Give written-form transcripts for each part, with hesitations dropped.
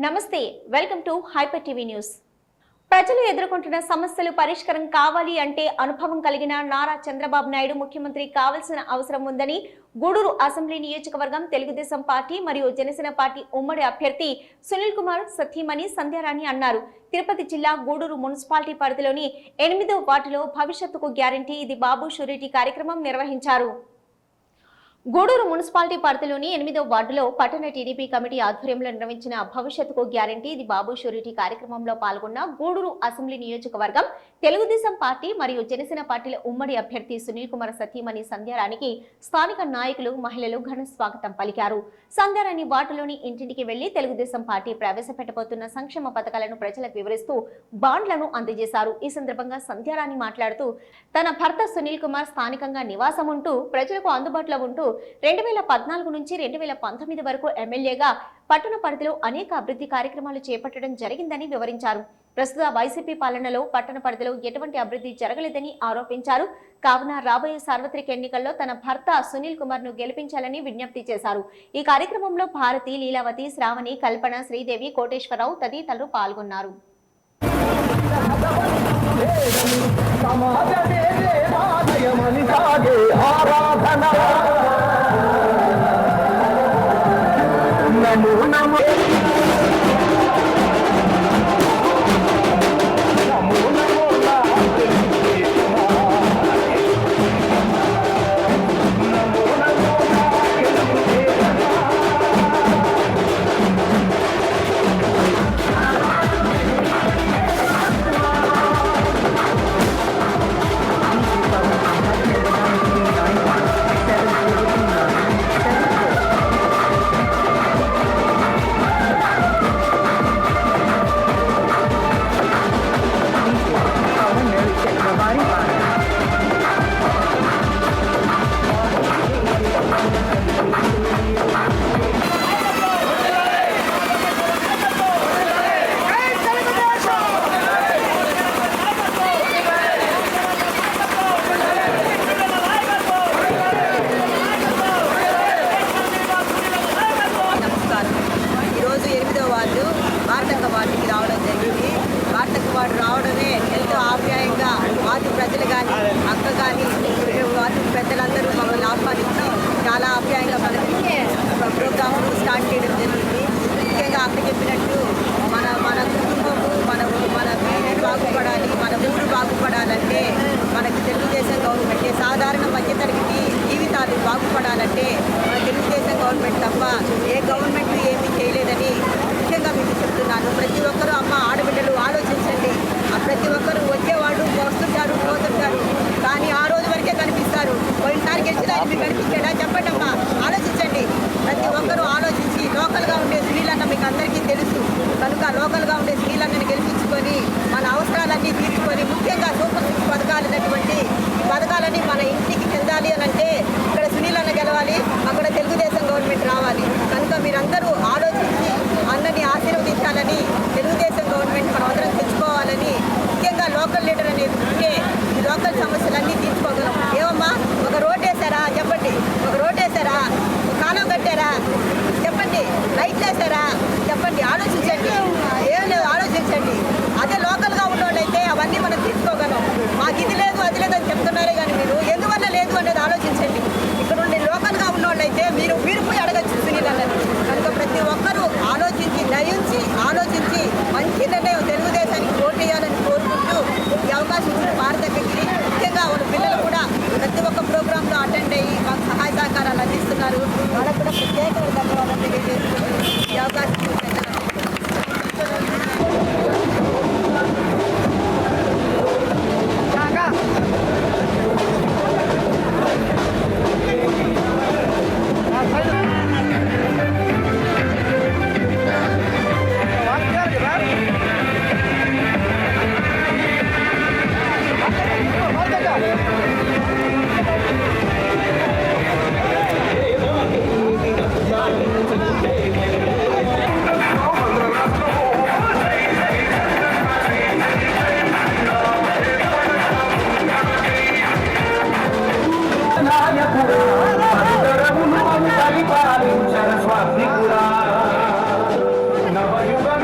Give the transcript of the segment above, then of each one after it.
నమస్తే welcome to hyper TV news. ప్రజలు ఎదుర్కొంటున్న సమస్యలు పరిష్కారం కావాలి అంటే అనుభవం కలిగిన నారా చంద్రబాబు నాయుడు ముఖ్యమంత్రి కావాల్సిన అవసరం ఉందని గూడూరు అసెంబ్లీ నియోజకవర్గం తెలుగుదేశం పార్టీ మరియు జనసేన పార్టీ ఉమ్మడి అభ్యర్థి సునీల్ కుమార్ సతీమణి సంధ్యారాణి అన్నారు. తిరుపతి జిల్లా గూడూరు మున్సిపాలిటీ పరిధిలోని 8వ వార్డులో భవిష్యత్తుకు గ్యారంటీ ఇది బాబు షూరిటీ కార్యక్రమం నిర్వహించారు. గూడూరు మున్సిపాలిటీ పరిధిలోని 8వ వార్డులో పట్టణ టీడీపీ కమిటీ ఆధ్వర్యంలో నిర్వహించిన భవిష్యత్తుకు గ్యారంటీ ఇది బాబు షూరిటీ కార్యక్రమంలో పాల్గొన్న గూడూరు అసెంబ్లీ నియోజకవర్గం తెలుగుదేశం పార్టీ మరియు జనసేన పార్టీల ఉమ్మడి అభ్యర్థి సునీల్ కుమార్ సతీమణి సంధ్యారాణికి స్థానిక నాయకులు మహిళలు ఘన స్వాగతం పలికారు. సంధ్యారాణి వార్డులోని ఇంటింటికి వెళ్లి తెలుగుదేశం పార్టీ ప్రవేశపెట్టబోతున్న సంక్షేమ పథకాలను ప్రజలకు వివరిస్తూ బాండ్లను అందజేశారు. ఈ సందర్భంగా సంధ్యారాణి మాట్లాడుతూ తన భర్త సునీల్ కుమార్ స్థానికంగా నివాసం ఉంటూ ప్రజలకు అందుబాటులో ఉంటూ 2014 నుంచి 2019 వరకు ఎమ్మెల్యేగా పట్టణ పరిధిలో అనేక అభివృద్ధి కార్యక్రమాలు చేపట్టడం జరిగిందని వివరించారు. ప్రస్తుత వైసీపీ పాలనలో పట్టణ పరిధిలో ఎటువంటి అభివృద్ధి జరగలేదని ఆరోపించారు. కావున రాబోయే సార్వత్రిక ఎన్నికల్లో తన భర్త సునీల్ కుమార్ ను గెలిపించాలని విజ్ఞప్తి చేశారు. ఈ కార్యక్రమంలో భారతి, లీలావతి, శ్రావణి, కల్పన, శ్రీదేవి, కోటేశ్వరరావు తదితరులు పాల్గొన్నారు. ప్రజలు కానీ అక్క కానీ వాటి పెద్దలందరూ మమ్మల్ని ఆహ్వానించి చాలా ఆప్యాయంగా మనకి ప్రోగ్రాములు స్టార్ట్ చేయడం జరిగింది. ముఖ్యంగా అక్క చెప్పినట్టు మన కుటుంబము మన పేరెంట్ బాగుపడాలి, మన ఊరు బాగుపడాలంటే మనకి తెలుగుదేశం గవర్నమెంట్ సాధారణ మధ్యతరగతి జీవితాలు బాగుపడాలంటే మన తెలుగుదేశం గవర్నమెంట్ తప్ప ఏ గవర్నమెంట్ ఏమీ చేయలేదని ముఖ్యంగా మీకు చెప్తున్నాను. ప్రతి ఒక్కరూ అమ్మ ఆడబిడ్డలు ఆలోచించండి. ప్రతి ఒక్కరు వచ్చేవాడు వస్తుంటారు, పోతుంటారు, కానీ ఆ రోజు వరకే కనిపిస్తారు. పోయినసారి గెలిచిన మీకు కనిపించాడా? చెప్పండి అమ్మా, ఆలోచించండి. ప్రతి ఒక్కరూ ఆలోచించి లోకల్గా ఉండే స్త్రీలన్న మీకు అందరికీ తెలుసు కనుక లోకల్గా ఉండే స్త్రీలన్నని గెలిపించుకొని మన అవసరాలన్నీ తీర్చుకొని ముఖ్యంగా సూపర్ సిక్స్ పథకాలు ఉన్నటువంటి పథకాలన్నీ మన ఇంటికి చెందాలి అని అంటే ఇక్కడ సునీలన్న గెలవాలి, అక్కడ తెలుగుదేశం గవర్నమెంట్ రావాలి. కనుక మీరందరూ ఆలోచించి అన్నని ఆశీర్వదించాలని, తెలుగుదేశం గవర్నమెంట్ మనం అందరం తెచ్చుకోవాలని, ముఖ్యంగా లోకల్ లీడర్ అనేది ఉంటే ఈ లోకల్ సమస్యలన్నీ తీర్చుకోగలం. ఏమమ్మా, ఒక రోడ్ వేసారా చెప్పండి, ఒక రోడ్ వేసారా, ఒక కాలం కట్టారా చెప్పండి, లైట్లు వేసారా చెప్పండి, ఆలోచించండి. ఏం లేదు, ఆలోచించండి. అదే లోకల్గా ఉన్నోళ్ళైతే అవన్నీ మనం తీర్చుకోగలం. మాకు ఇది లేదు అది లేదని చెప్తున్నారే కానీ మీరు ఎందువల్ల లేదు అనేది ఆలోచించండి. ఇక్కడ ఉండే లోకల్గా ఉన్నోళ్ళైతే మీరు పోయి అడగచ్చు సునీల్ అన్నది. కనుక ప్రతి ఒక్కరూ ఆలోచించి దయించి ఆలోచించి మంచి నిర్ణయం తెలుగుదేశానికి ఓటు వేయాలని కోరుకుంటూ ఈ అవకాశం ఇచ్చిన భారతకి ముఖ్యంగా వాళ్ళ పిల్లలు కూడా ప్రతి ఒక్క ప్రోగ్రాంలో అటెండ్ అయ్యి మాకు సహాయ సహకారాలు అందిస్తున్నారు. వాళ్ళకు కూడా ప్రత్యేకమైన ధన్యవాదాలు తెలియజేస్తున్నారు. ఈ అవకాశం నవయుగ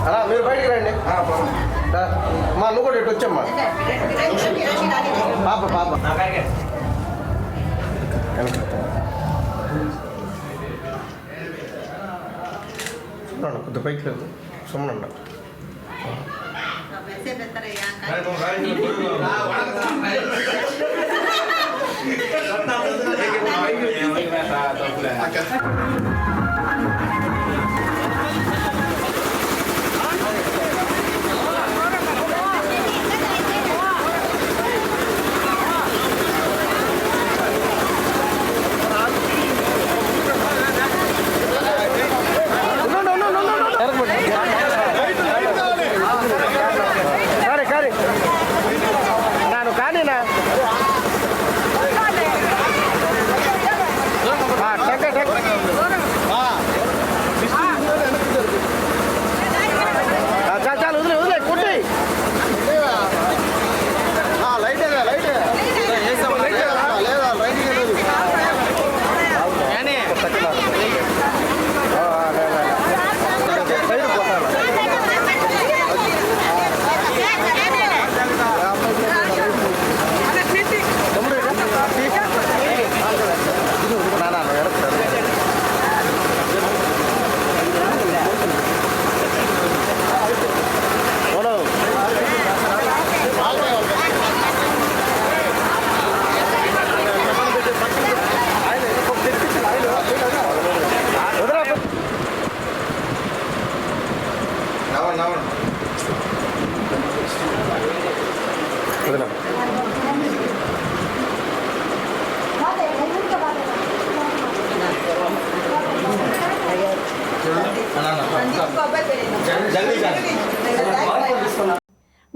అలా మీరు బయటికి రండి. మా నువ్వు కూడా ఇటు వచ్చమ్మా. పాప పాప కొద్ది పైకి లేదు సుమ్మన ఉండ.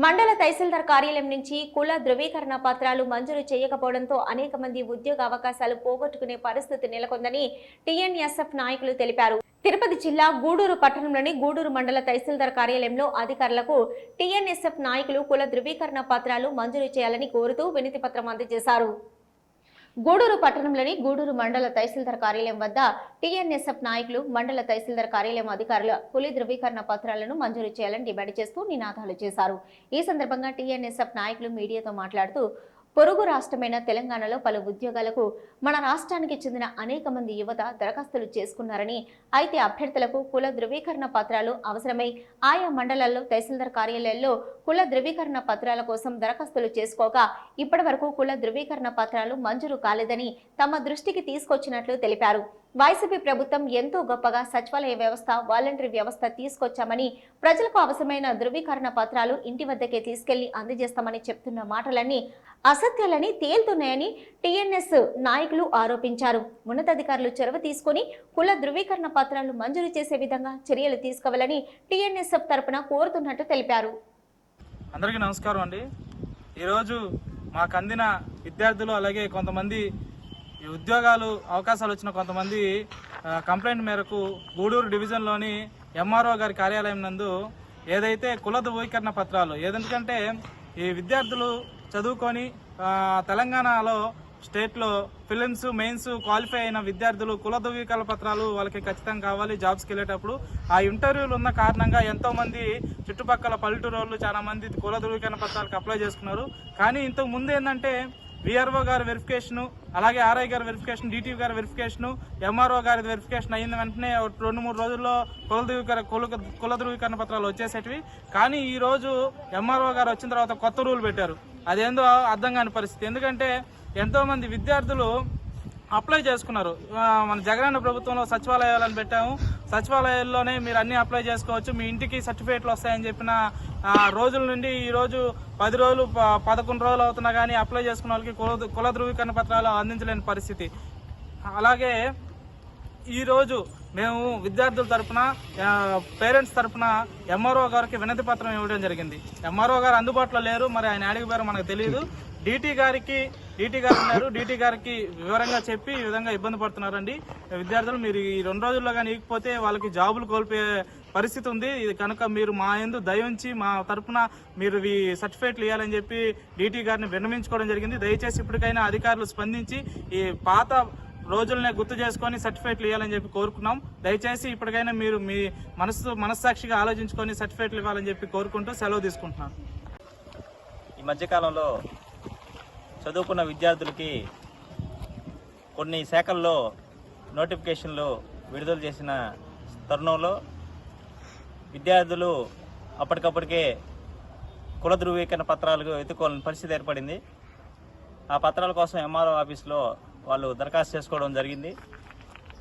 మండల తహసీల్దార్ కార్యాలయం నుంచి కుల ధృవీకరణ పత్రాలు మంజూరు చేయకపోవడంతో అనేక మంది ఉద్యోగ అవకాశాలు పోగొట్టుకునే పరిస్థితి నెలకొందని టీఎన్ఎస్ఎఫ్ నాయకులు తెలిపారు. తిరుపతి జిల్లా గూడూరు పట్టణంలోని గూడూరు మండల తహసీల్దార్ కార్యాలయంలో అధికారులకు టీఎన్ఎస్ఎఫ్ నాయకులు కుల ధృవీకరణ పత్రాలు మంజూరు చేయాలని కోరుతూ వినతి పత్రం అందజేశారు. గూడూరు పట్టణంలోని గూడూరు మండల తహసీల్దార్ కార్యాలయం వద్ద టీఎన్ఎస్ఎఫ్ నాయకులు మండల తహసీల్దార్ కార్యాలయం అధికారులు కుల ధృవీకరణ పత్రాలను మంజూరు చేయాలని డిమాండ్ చేస్తూ నినాదాలు చేశారు. ఈ సందర్భంగా టీఎన్ఎస్ఎఫ్ నాయకులు మీడియాతో మాట్లాడుతూ పొరుగు రాష్ట్రమైన తెలంగాణలో పలు ఉద్యోగాలకు మన రాష్ట్రానికి చెందిన అనేక మంది యువత దరఖాస్తులు చేసుకున్నారని, అయితే అభ్యర్థులకు కుల ధృవీకరణ పత్రాలు అవసరమై ఆయా మండలాల్లో తహసీల్దార్ కార్యాలయాల్లో కుల ధృవీకరణ పత్రాల కోసం దరఖాస్తులు చేసుకోగా ఇప్పటి వరకు కుల ధృవీకరణ పత్రాలు మంజూరు కాలేదని తమ దృష్టికి తీసుకొచ్చినట్లు తెలిపారు. వైసీపీ ప్రభుత్వం ఎంతో గొప్పగా సచివాలయ వ్యవస్థ, వాలంటరీ వ్యవస్థ తీసుకొచ్చామని, ప్రజలకు అవసరమైన ధృవీకరణ పత్రాలు ఇంటి వద్దకే తీసుకెళ్లి అందజేస్తామని చెప్తున్న మాటలన్నీ అసత్యాలని తేలుతున్నాయని టీఎన్ఎస్ నాయకులు ఆరోపించారు. ఉన్నతాధికారులు చొరవ తీసుకుని కుల ధృవీకరణ పత్రాలు మంజూరు చేసే విధంగా చర్యలు తీసుకోవాలని టీఎన్ఎస్ఎఫ్ తరపున కోరుతున్నట్టు తెలిపారు. అందరికీ నమస్కారం అండి. ఈరోజు మాకు అందిన విద్యార్థులు అలాగే కొంతమంది ఉద్యోగాలు అవకాశాలు వచ్చిన కొంతమంది కంప్లైంట్ మేరకు గూడూరు డివిజన్లోని ఎంఆర్ఓ గారి కార్యాలయం నందు ఏదైతే కుల ధృవీకరణ పత్రాలు ఎందుకంటే ఈ విద్యార్థులు చదువుకొని తెలంగాణలో స్టేట్లో ఫిలిమ్స్ మెయిన్స్ క్వాలిఫై అయిన విద్యార్థులు కుల ధృవీకరణ పత్రాలు వాళ్ళకి ఖచ్చితంగా కావాలి. జాబ్స్కి వెళ్ళేటప్పుడు ఆ ఇంటర్వ్యూలు ఉన్న కారణంగా ఎంతోమంది చుట్టుపక్కల పల్లెటూరు చాలా మంది కుల ధృవీకరణ పత్రాలకు అప్లై చేసుకున్నారు. కానీ ఇంతకు ముందు ఏంటంటే విఆర్ఓ గారి వెరిఫికేషను, అలాగే ఆర్ఐ గారి వెరిఫికేషన్, డిటివి గారి వెరిఫికేషను, ఎంఆర్ఓ గారి వెరిఫికేషన్ అయిన వెంటనే 2-3 రోజుల్లో కుల ధృవీకరణ పత్రాలు వచ్చేసేటివి. కానీ ఈరోజు ఎంఆర్ఓ గారు వచ్చిన తర్వాత కొత్త రూల్ పెట్టారు. అదేందో అర్థం కాని పరిస్థితి. ఎందుకంటే ఎంతోమంది విద్యార్థులు అప్లై చేసుకున్నారు. మన జగనన్న ప్రభుత్వంలో సచివాలయాలను పెట్టాము, సచివాలయాల్లోనే మీరు అన్నీ అప్లై చేసుకోవచ్చు, మీ ఇంటికి సర్టిఫికేట్లు వస్తాయని చెప్పిన రోజుల నుండి ఈరోజు 10 రోజులు 11 రోజులు అవుతున్నా కానీ అప్లై చేసుకున్న వాళ్ళకి కుల ధృవీకరణ పత్రాలు అందించలేని పరిస్థితి. అలాగే ఈరోజు మేము విద్యార్థుల తరఫున పేరెంట్స్ తరఫున ఎంఆర్ఓ గారికి వినతి పత్రం ఇవ్వడం జరిగింది. ఎంఆర్ఓ గారు అందుబాటులో లేరు, మరి ఆయన అడిగిపోయారో మనకు తెలియదు. డీటీ గారు ఉన్నారు, డీటీ గారికి వివరంగా చెప్పి ఈ విధంగా ఇబ్బంది పడుతున్నారండి విద్యార్థులు. మీరు ఈ 2 రోజుల్లో కానీ ఇకపోతే వాళ్ళకి జాబులు కోల్పోయే పరిస్థితి ఉంది. ఇది కనుక మీరు మా యందు దయ ఉంచి మా తరఫున మీరు ఈ సర్టిఫికేట్లు ఇవ్వాలని చెప్పి డీటీ గారిని విన్నవించుకోవడం జరిగింది. దయచేసి ఇప్పటికైనా అధికారులు స్పందించి ఈ పాత రోజులనే గుర్తు చేసుకొని సర్టిఫికేట్లు ఇవ్వాలని చెప్పి కోరుకున్నాం. దయచేసి ఇప్పటికైనా మీరు మీ మనస్సాక్షిగా ఆలోచించుకొని సర్టిఫికేట్లు ఇవ్వాలని చెప్పి కోరుకుంటూ సెలవు తీసుకుంటున్నాను. ఈ మధ్యకాలంలో చదువుకున్న విద్యార్థులకి కొన్ని శాఖల్లో నోటిఫికేషన్లు విడుదల చేసిన తరుణంలో విద్యార్థులు అప్పటికప్పటికే కుల ధృవీకరణ పత్రాలకు ఎత్తుకోవాలని పరిస్థితి ఏర్పడింది. ఆ పత్రాల కోసం ఎంఆర్ఓ ఆఫీస్లో వాళ్ళు దరఖాస్తు చేసుకోవడం జరిగింది.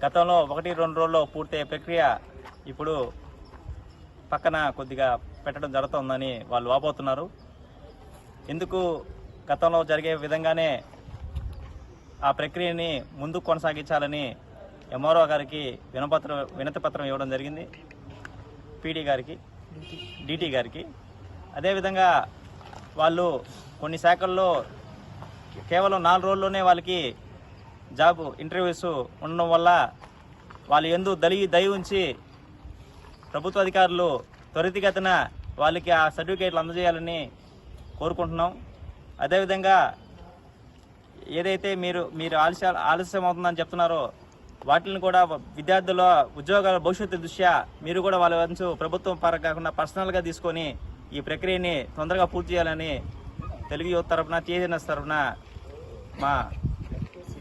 గతంలో 1-2 రోజుల్లో పూర్తయ్యే ప్రక్రియ ఇప్పుడు పక్కన కొద్దిగా పెట్టడం జరుగుతుందని వాళ్ళు వాపోతున్నారు. ఎందుకు గతంలో జరిగే విధంగానే ఆ ప్రక్రియని ముందుకు కొనసాగించాలని ఎంఆర్ఓ గారికి వినతి పత్రం ఇవ్వడం జరిగింది, పీడీ గారికి, డీటీ గారికి. అదేవిధంగా వాళ్ళు కొన్ని శాఖల్లో కేవలం 4 రోజుల్లోనే వాళ్ళకి జాబ్ ఇంటర్వ్యూస్ ఉండడం వల్ల వాళ్ళు ఎందు దయ ఉంచి ప్రభుత్వ అధికారులు త్వరితగతిన వాళ్ళకి ఆ సర్టిఫికేట్లు అందజేయాలని కోరుకుంటున్నాం. అదేవిధంగా ఏదైతే మీరు ఆలస్యం అవుతుందని చెప్తున్నారో వాటిని కూడా విద్యార్థుల ఉద్యోగాల భవిష్యత్తు దృష్ట్యా మీరు కూడా వాళ్ళ వంతు ప్రభుత్వం పరంగా కాకుండా పర్సనల్గా తీసుకొని ఈ ప్రక్రియని తొందరగా పూర్తి చేయాలని తెలుగు యువత తరఫున టీఎన్ఎస్ తరఫున మా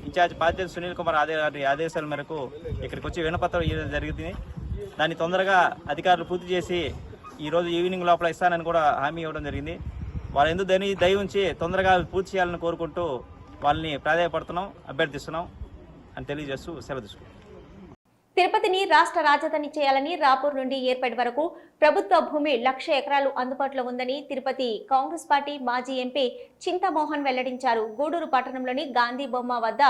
ఇన్ఛార్జ్ బాధ్యత సునీల్ కుమార్ గారి ఆదేశాల మేరకు ఇక్కడికి వచ్చి వినపత్రం ఇవ్వడం జరిగింది. దాన్ని తొందరగా అధికారులు పూర్తి చేసి ఈరోజు ఈవినింగ్ లోపల ఇస్తానని కూడా హామీ ఇవ్వడం జరిగింది. వాళ్ళు ఎందుకు దయ ఉంచి తొందరగా పూర్తి చేయాలని కోరుకుంటూ వాళ్ళని ప్రాధాన్యపడుతున్నాం, అభ్యర్థిస్తున్నాం అని తెలియజేస్తూ సెలవు తీసుకుంటాం. తిరుపతిని రాష్ట్ర రాజధాని చేయాలని రాపూర్ నుండి ఏర్పడి వరకు ప్రభుత్వ భూమి 1,00,000 ఎకరాలు అందుబాటులో ఉందని తిరుపతి కాంగ్రెస్ పార్టీ మాజీ ఎంపీ చింతామోహన్ వెల్లడించారు. గూడూరు పట్టణంలోని గాంధీ బొమ్మ వద్ద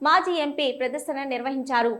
మాజీ ఎంపీ ప్రదర్శన నిర్వహించారు.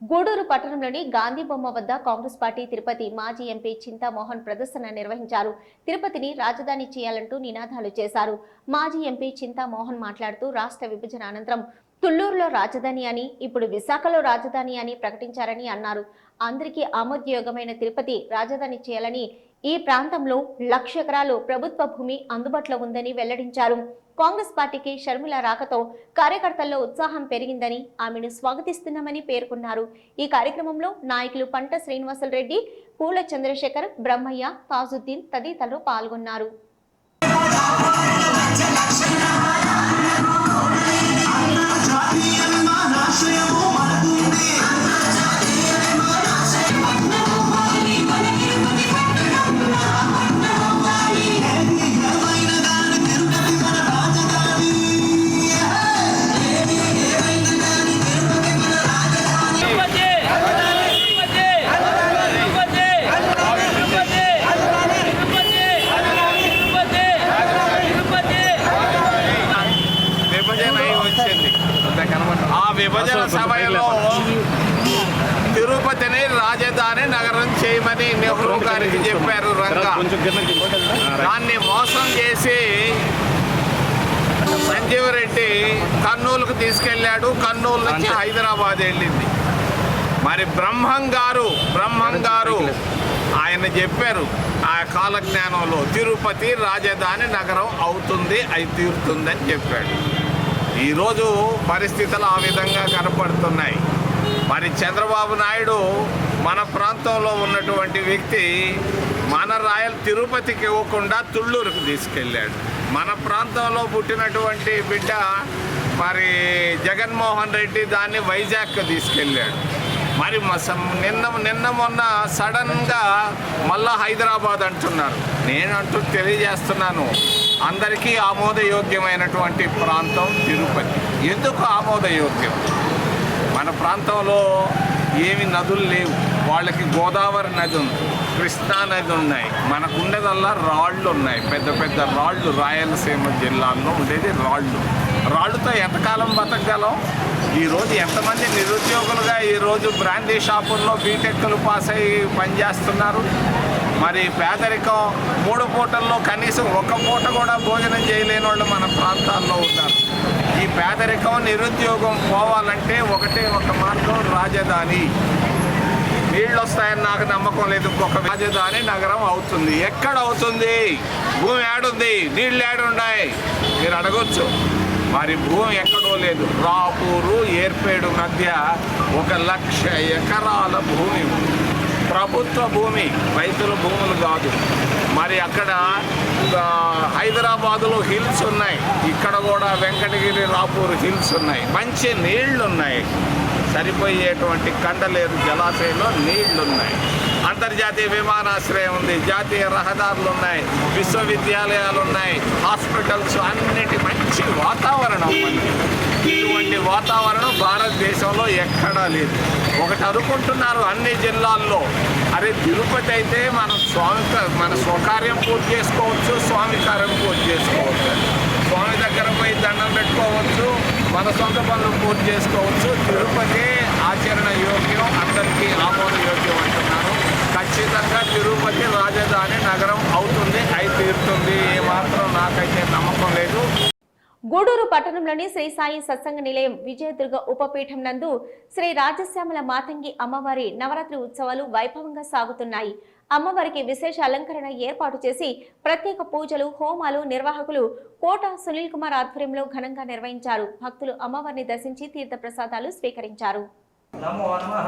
గూడూరు పట్టణంలోని గాంధీ బొమ్మ వద్ద కాంగ్రెస్ పార్టీ తిరుపతి మాజీ ఎంపీ చింతామోహన్ ప్రదర్శన నిర్వహించారు. తిరుపతిని రాజధాని చేయాలంటూ నినాదాలు చేశారు. మాజీ ఎంపీ చింతామోహన్ మాట్లాడుతూ రాష్ట్ర విభజన అనంతరం తుళ్లూరులో రాజధాని అని, ఇప్పుడు విశాఖలో రాజధాని అని ప్రకటించారని అన్నారు. అందరికీ ఆమోదయోగమైన తిరుపతి రాజధాని చేయాలని, ఈ ప్రాంతంలో 1,00,000 ఎకరాలు ప్రభుత్వ భూమి అందుబాటులో ఉందని వెల్లడించారు. కాంగ్రెస్ పార్టీకి షర్మిల రాకతో కార్యకర్తల్లో ఉత్సాహం పెరిగిందని, ఆమెను స్వాగతిస్తున్నామని పేర్కొన్నారు. ఈ కార్యక్రమంలో నాయకులు పంట శ్రీనివాసరెడ్డి, పూల చంద్రశేఖర్, బ్రహ్మయ్య, తాజుద్దీన్ తదితరులు పాల్గొన్నారు. విభజన సమయంలో తిరుపతిని రాజధాని నగరం చేయమని నెహ్రూ గారికి చెప్పారు రంగా. దాన్ని మోసం చేసి సంజీవ్ రెడ్డి కర్నూలుకు తీసుకెళ్ళాడు. కర్నూలు నుంచి హైదరాబాద్ వెళ్ళింది. మరి బ్రహ్మం గారు ఆయన చెప్పారు ఆ కాలజ్ఞానంలో తిరుపతి రాజధాని నగరం అవుతుంది, అయి తీరుతుందని చెప్పాడు. ఈరోజు పరిస్థితులు ఆ విధంగా కనపడుతున్నాయి. మరి చంద్రబాబు నాయుడు మన ప్రాంతంలో ఉన్నటువంటి వ్యక్తి మన తిరుపతికి ఇవ్వకుండా తుళ్ళూరుకు తీసుకెళ్ళాడు. మన ప్రాంతంలో పుట్టినటువంటి బిడ్డ మరి జగన్మోహన్ రెడ్డి దాన్ని వైజాగ్కి తీసుకెళ్ళాడు. మరి నిన్న మొన్న సడన్గా మళ్ళా హైదరాబాద్ అంటున్నారు. నేనంటూ తెలియజేస్తున్నాను, అందరికీ ఆమోదయోగ్యమైనటువంటి ప్రాంతం తిరుపతి. ఎందుకు ఆమోదయోగ్యం? మన ప్రాంతంలో ఏమి నదులు లేవు. వాళ్ళకి గోదావరి నది ఉంది, కృష్ణా నది ఉన్నాయి. మనకు ఉండేదల్లా రాళ్ళు ఉన్నాయి, పెద్ద పెద్ద రాళ్ళు. రాయలసీమ జిల్లాల్లో ఉండేది రాళ్ళుతో ఎంతకాలం బతకగలం? ఈరోజు ఎంతమంది నిరుద్యోగులుగా ఈరోజు బ్రాందీ షాపుల్లో బీటెక్లు పాస్ అయ్యి పనిచేస్తున్నారు. మరి పేదరికం 3 పూటల్లో కనీసం 1 పూట కూడా భోజనం చేయలేని వాళ్ళు మన ప్రాంతాల్లో ఉన్నారు. ఈ పేదరికం నిరుద్యోగం పోవాలంటే ఒకటే ఒక మార్గం, రాజధాని. నీళ్ళు వస్తాయని నాకు నమ్మకం లేదు. ఇంకొక రాజధాని నగరం అవుతుంది. ఎక్కడ అవుతుంది? భూమి ఏడుంది, నీళ్ళు ఏడున్నాయి మీరు అడగొచ్చు. మరి భూమి ఎక్కడో లేదు. రాపూరు ఏర్పేడు మధ్య 1,00,000 ఎకరాల భూమి ఉంది. ప్రభుత్వ భూమి, రైతుల భూములు కాదు. మరి అక్కడ హైదరాబాదులో హిల్స్ ఉన్నాయి, ఇక్కడ కూడా వెంకటగిరి రాపూర్ హిల్స్ ఉన్నాయి. మంచి నీళ్లు ఉన్నాయి, సరిపోయేటువంటి కండలేరు జలాశయంలో నీళ్లున్నాయి. అంతర్జాతీయ విమానాశ్రయం ఉంది, జాతీయ రహదారులు ఉన్నాయి, విశ్వవిద్యాలయాలు ఉన్నాయి, హాస్పిటల్స్, అన్నిటి మంచి వాతావరణం ఉంది. ఇటువంటి వాతావరణం భారతదేశంలో ఎక్కడా లేదు. ఒకటి అనుకుంటున్నారు అన్ని జిల్లాల్లో, అరే తిరుపతి అయితే మనం మన స్వకార్యం పూర్తి చేసుకోవచ్చు, స్వామి కార్యం పూర్తి చేసుకోవచ్చు, స్వామి దగ్గర పోయి దండం పెట్టుకోవచ్చు, మన సొంత పనులు పూర్తి చేసుకోవచ్చు. తిరుపతి ఆచరణ యోగ్యం, అందరికీ ఆమోదయోగ్యం అంటున్నారు. ఖచ్చితంగా తిరుపతి రాజధాని నగరం అవుతుంది, అయి తీరుతుంది. ఏమాత్రం నాకైతే నమ్మకం లేదు. గూడూరు పట్టణంలోని శ్రీ సాయి సత్సంగ నిలయం విజయదుర్గ ఉపపీఠం నందు శ్రీ రాజశ్యామల మాతంగి అమ్మవారి నవరాత్రి ఉత్సవాలు వైభవంగా సాగుతున్నాయి. అమ్మవారికి విశేష అలంకరణ ఏర్పాటు చేసి ప్రత్యేక పూజలు, హోమాలు నిర్వాహకులు కోట సునీల్ కుమార్ ఆధ్వర్యంలో ఘనంగా నిర్వహించారు. భక్తులు అమ్మవారిని దర్శించి తీర్థ ప్రసాదాలు స్వీకరించారు. नमो नमः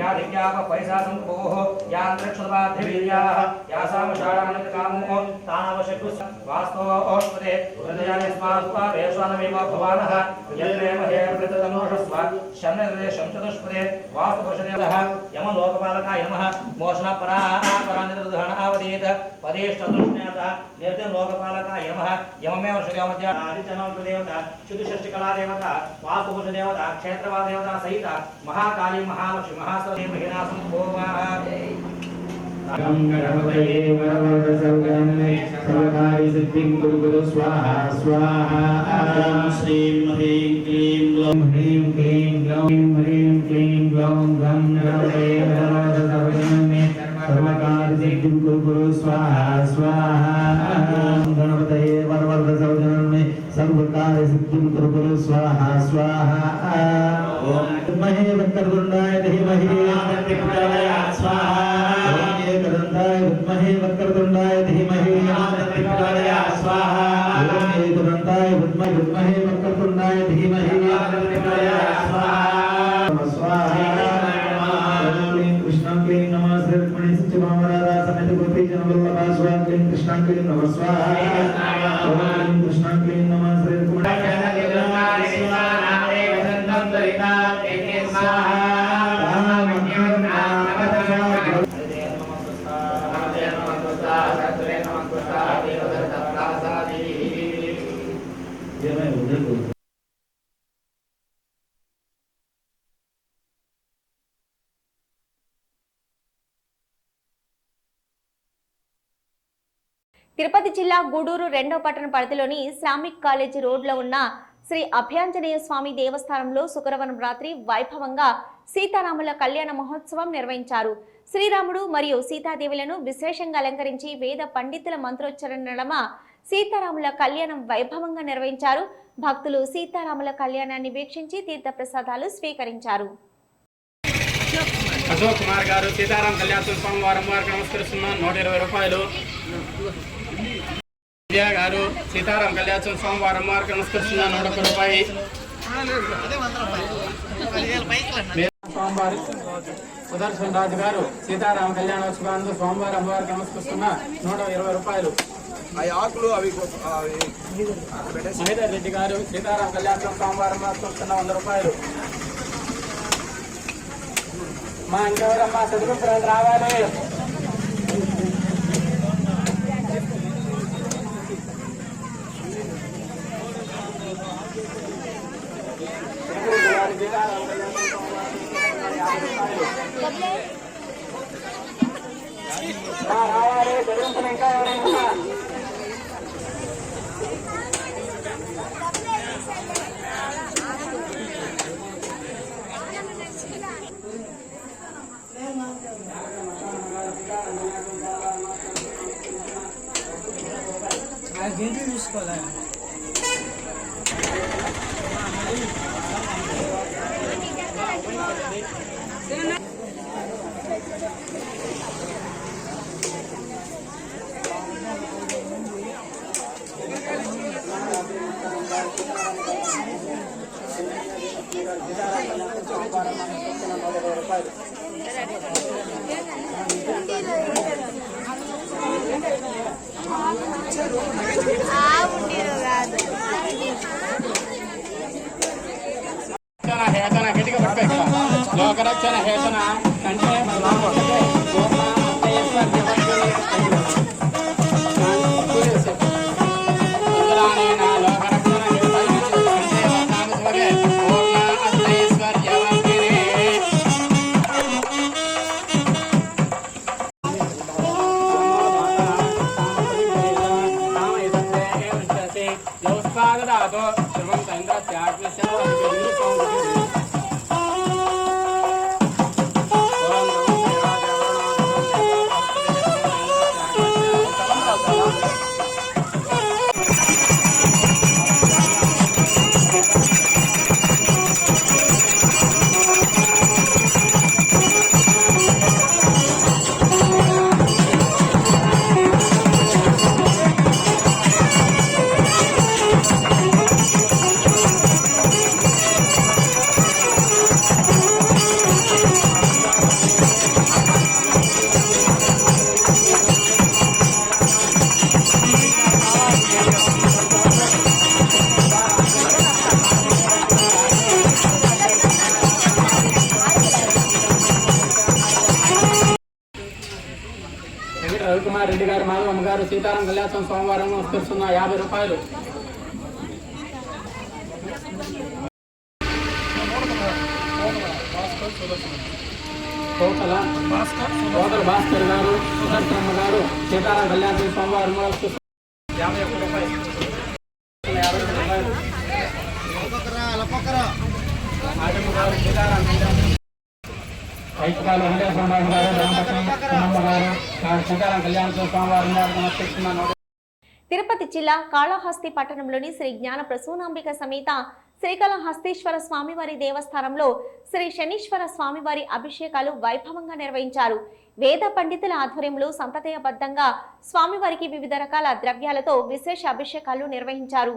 या दिव्याः परिसासंभोः या अंतरिक्षवाद्भिर्याः या सामशाणानिकामो तानवशकुः वास्तवोष्पदे हृदयानि स्मास्वादेश्वानमेव भवानः यत्रे महे प्रततनोषस्व शन्नदेशं चतुष्पदे वास्तवशदेवः यमलोकपालकाय नमः मोषणपरापरानिर्दहणावदीत पदेष्टतुष्ण्यतः निर्जनलोकपालकाय नमः यममेव श्रीमध्य आदित्यनोदेवता चतुष्षष्टिकलादेवता वास्तवशदेवता क्षेत्रवादेवता सहित महाकाली महालक्ष्मी महासरस्वती महिला संभोगा गं गणपतये वरवरदसौगन्मे सर्वकार्य सिद्धिं कुरु स्वाहा स्वाहा श्रीं ह्रीं क्लीं ग्लौं ह्रीं क्लीं ग्लौं ह्रीं क्लीं ग्लौं गं गणपतये वरवरदसौगन्मे सर्वकार्य सिद्धिं कुरु स्वाहा स्वाहा गणपतये वरवरदसौगन्मे सर्वकार्य सिद्धिं कुरु स्वाहा स्वाहा ओम महे वक्रतुंडाय धीमहि तन्नो स्वाहा ओम एकदन्ताय विद्महे वक्रतुंडाय धीमहि तन्नो स्वाहा ओम एकदन्ताय विद्महे वक्रतुंडाय धीमहि तन्नो स्वाहा स्वाहा क्लीं कृष्णं क्लीं नमः श्री रुक्मिणी सच्चिदानंद समेत गोपी जन वल्लभा स्वाहा क्लीं कृष्णं क्लीं नमः स्वाहा ओम क्लीं कृष्णं क्लीं नमः श्री रुक्मिणी తిరుపతి జిల్లా గూడూరు 2వ పట్టణ పరిధిలోని ఇస్లామిక్ కాలేజీ రోడ్లో ఉన్న శ్రీ అభయాంజనేయ స్వామి దేవస్థానంలో శుక్రవారం రాత్రి వైభవంగా సీతారాముల కళ్యాణ మహోత్సవం నిర్వహించారు. శ్రీరాముడు మరియు సీతాదేవులను విశేషంగా అలంకరించి వేద పండితుల మంత్రోచ్చరణ నడమ సీతారాముల కళ్యాణం వైభవంగా నిర్వహించారు. భక్తులు సీతారాముల కళ్యాణాన్ని వీక్షించి తీర్థ ప్రసాదాలు స్వీకరించారు. అశోక్ కుమార్ గారు సీతారాం కళ్యాణోత్సవం వారం నమస్కరిస్తున్నారు. 120 రూపాయలు. విద్యా గారు సీతారాం కళ్యాణోత్సవం సోమవారం నమస్కరిస్తున్నారు. 101 రూపాయి. సోమవారం సుదర్శన్ రాజు గారు సీతారామ కళ్యాణోత్సవానికి సోమవారం అమ్మవారికి నమస్కరిస్తున్నారు. 120 రూపాయలు. మహేందర్ రెడ్డి గారు సీతారాం కళ్యాణోత్సవం సోమవారం నమస్కరిస్తున్నారు. 100 రూపాయలు. మా ఇంకెవరమ్మా చదువు రావాలి. రావాలి చదువుకుని ఇంకా ఎవరైనా చూసుకోవాలి. రూపాయలు. హేతన గట్టిగా పట్టుకో. లోకరక్షణ హేతన కంటే రవికుమార్ రెడ్డి గారు, మాధవమ్మ గారు, సీతారాం కళ్యాణం సోమవారం వస్తున్న 50 రూపాయలు. కోతల భాస్కర్ గారు, సుదర్శనమ్మ గారు, సీతారాం కళ్యాణం సోమవారం 51 రూపాయలు. 50 రూపాయలు. సీతారాం కళ్యాణం రైతుకాలు వెంకటేశ్వరరావు గారు, ధనపతి చిన్నమ్మ గారు, సీతారాం కళ్యాణోత్సవ సోమవారం. తిరుపతి జిల్లా కాళహస్తి పట్టణంలోని శ్రీ జ్ఞాన ప్రసూనాంబిక సమేత శ్రీకాళహస్తీశ్వర స్వామివారి దేవస్థానంలో శ్రీ శనీశ్వర స్వామివారి అభిషేకాలు వైభవంగా నిర్వహించారు. వేద పండితుల ఆధ్వర్యంలో సంప్రదాయబద్ధంగా స్వామివారికి వివిధ రకాల ద్రవ్యాలతో విశేష అభిషేకాలు నిర్వహించారు.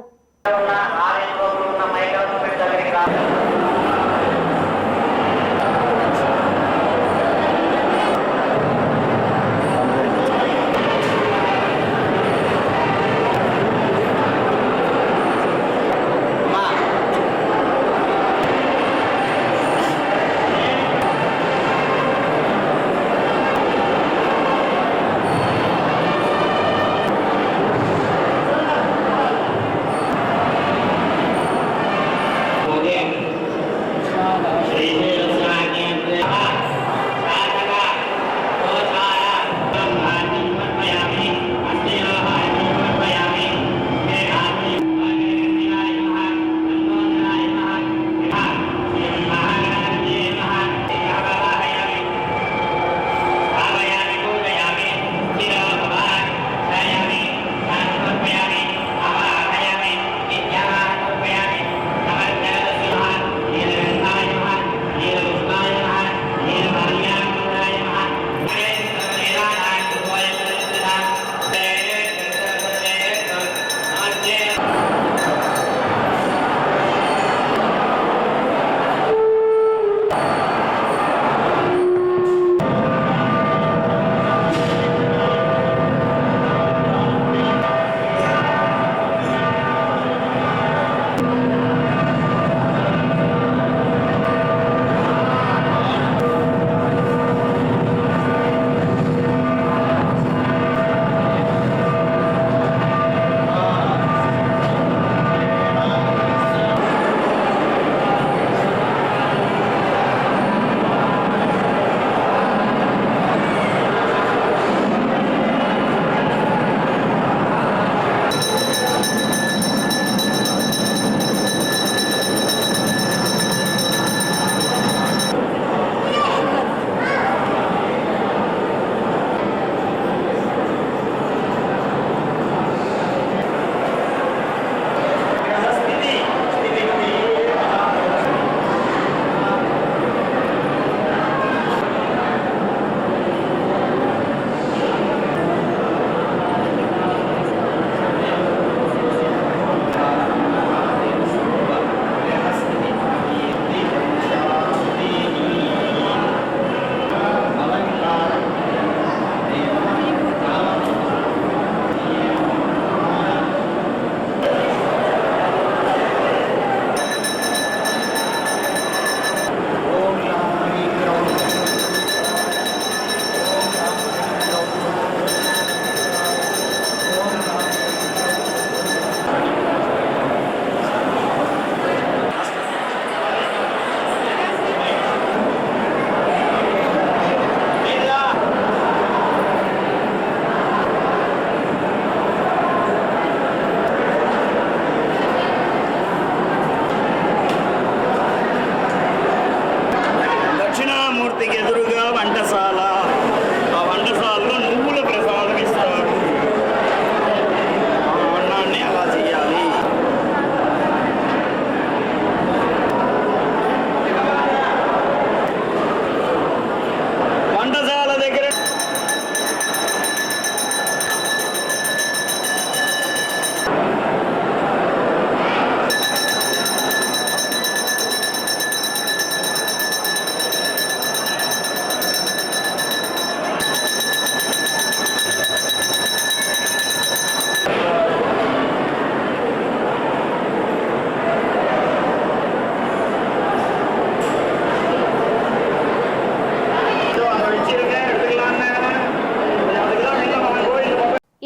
మూర్తికి ఎదురుగా వంటశాల. ఆ వంటశాలలో నువ్వుల ప్రసాదం ఇస్తారు. ఆ అన్నాన్ని అలా చేయాలి. వంటశాల దగ్గర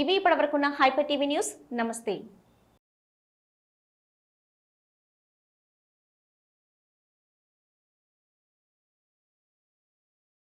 ఇవి ఇప్పటివరకున్న హైపర్ టీవీ న్యూస్. నమస్తే.